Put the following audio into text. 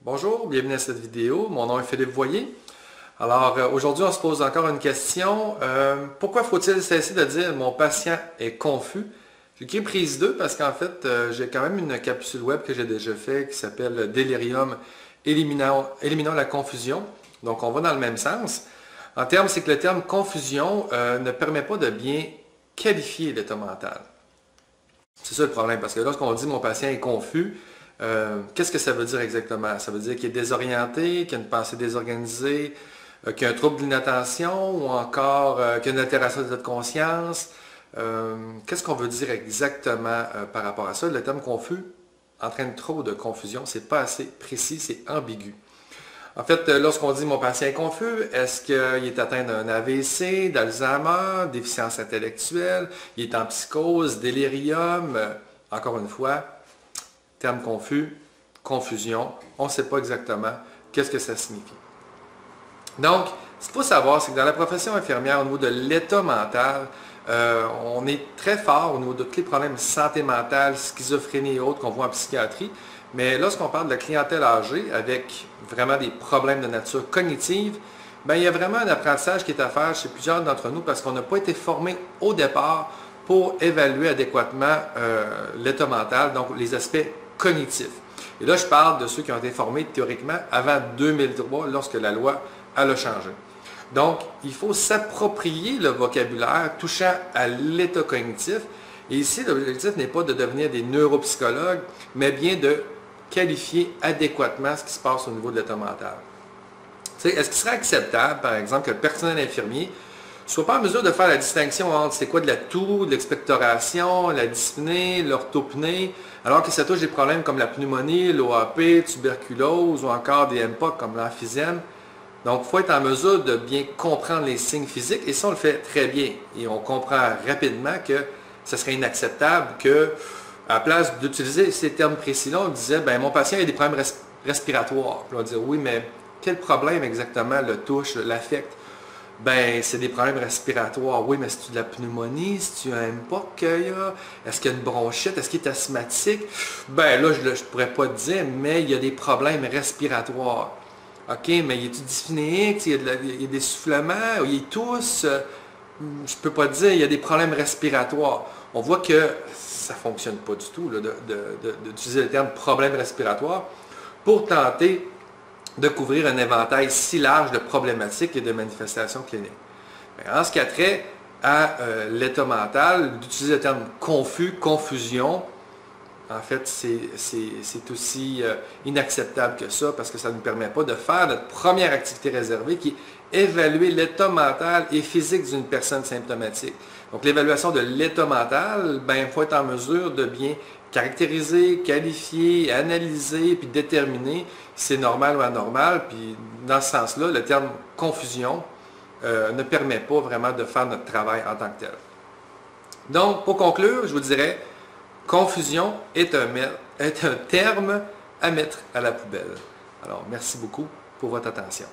Bonjour, bienvenue à cette vidéo. Mon nom est Philippe Voyer. Alors aujourd'hui, on se pose encore une question. Pourquoi faut-il cesser de dire mon patient est confus? J'ai écrit prise 2 parce qu'en fait, j'ai quand même une capsule web que j'ai déjà fait qui s'appelle Delirium éliminant la confusion. Donc on va dans le même sens. En termes, c'est que le terme confusion ne permet pas de bien qualifier l'état mental. C'est ça le problème, parce que lorsqu'on dit mon patient est confus, qu'est-ce que ça veut dire exactement? Ça veut dire qu'il est désorienté, qu'il a une pensée désorganisée, qu'il y a un trouble de l'inattention ou encore qu'il y a une altération de l'état de conscience. Qu'est-ce qu'on veut dire exactement par rapport à ça? Le terme confus entraîne trop de confusion, c'est pas assez précis, c'est ambigu. En fait, lorsqu'on dit mon patient est confus, est-ce qu'il est atteint d'un AVC, d'Alzheimer, déficience intellectuelle, il est en psychose, délirium, encore une fois, terme confus, confusion, on ne sait pas exactement qu'est-ce que ça signifie. Donc, ce qu'il faut savoir, c'est que dans la profession infirmière, au niveau de l'état mental, on est très fort au niveau de tous les problèmes de santé mentale, schizophrénie et autres qu'on voit en psychiatrie. Mais lorsqu'on parle de clientèle âgée avec vraiment des problèmes de nature cognitive, bien, il y a vraiment un apprentissage qui est à faire chez plusieurs d'entre nous parce qu'on n'a pas été formé au départ pour évaluer adéquatement l'état mental, donc les aspects cognitifs. Et là, je parle de ceux qui ont été formés théoriquement avant 2003, lorsque la loi a changé. Donc, il faut s'approprier le vocabulaire touchant à l'état cognitif. Et ici, l'objectif n'est pas de devenir des neuropsychologues, mais bien de qualifier adéquatement ce qui se passe au niveau de l'état mental. Est-ce qu'il serait acceptable, par exemple, que le personnel infirmier ne soit pas en mesure de faire la distinction entre c'est quoi de la toux, de l'expectoration, la dyspnée, l'orthopnée, alors que ça touche des problèmes comme la pneumonie, l'OAP, tuberculose ou encore des MPOC comme l'emphysème. Donc, il faut être en mesure de bien comprendre les signes physiques et ça, on le fait très bien. Et on comprend rapidement que ce serait inacceptable que, à la place d'utiliser ces termes précis-là, on disait, ben mon patient a des problèmes respiratoires. Puis on va dire, oui, mais quel problème exactement le touche, l'affecte? Ben, c'est des problèmes respiratoires. Oui, mais c'est-tu de la pneumonie? C'est-tu un MPOC qu'il y a? Est-ce qu'il y a une bronchite? Est-ce qu'il est asthmatique? Ben là, je ne pourrais pas te dire, mais il y a des problèmes respiratoires. OK, mais il est dyspnéique? Il y a des soufflements? Il tousse? Je ne peux pas te dire, il y a des problèmes respiratoires. On voit que ça ne fonctionne pas du tout d'utiliser le terme problème respiratoire pour tenter de couvrir un éventail si large de problématiques et de manifestations cliniques. Mais en ce qui a trait à l'état mental, d'utiliser le terme confus, confusion, en fait, c'est aussi inacceptable que ça parce que ça ne nous permet pas de faire notre première activité réservée qui est évaluer l'état mental et physique d'une personne symptomatique. Donc, l'évaluation de l'état mental, ben, il faut être en mesure de bien caractériser, qualifier, analyser, puis déterminer si c'est normal ou anormal. Puis, dans ce sens-là, le terme confusion ne permet pas vraiment de faire notre travail en tant que tel. Donc, pour conclure, je vous dirais, confusion est un terme à mettre à la poubelle. Alors, merci beaucoup pour votre attention.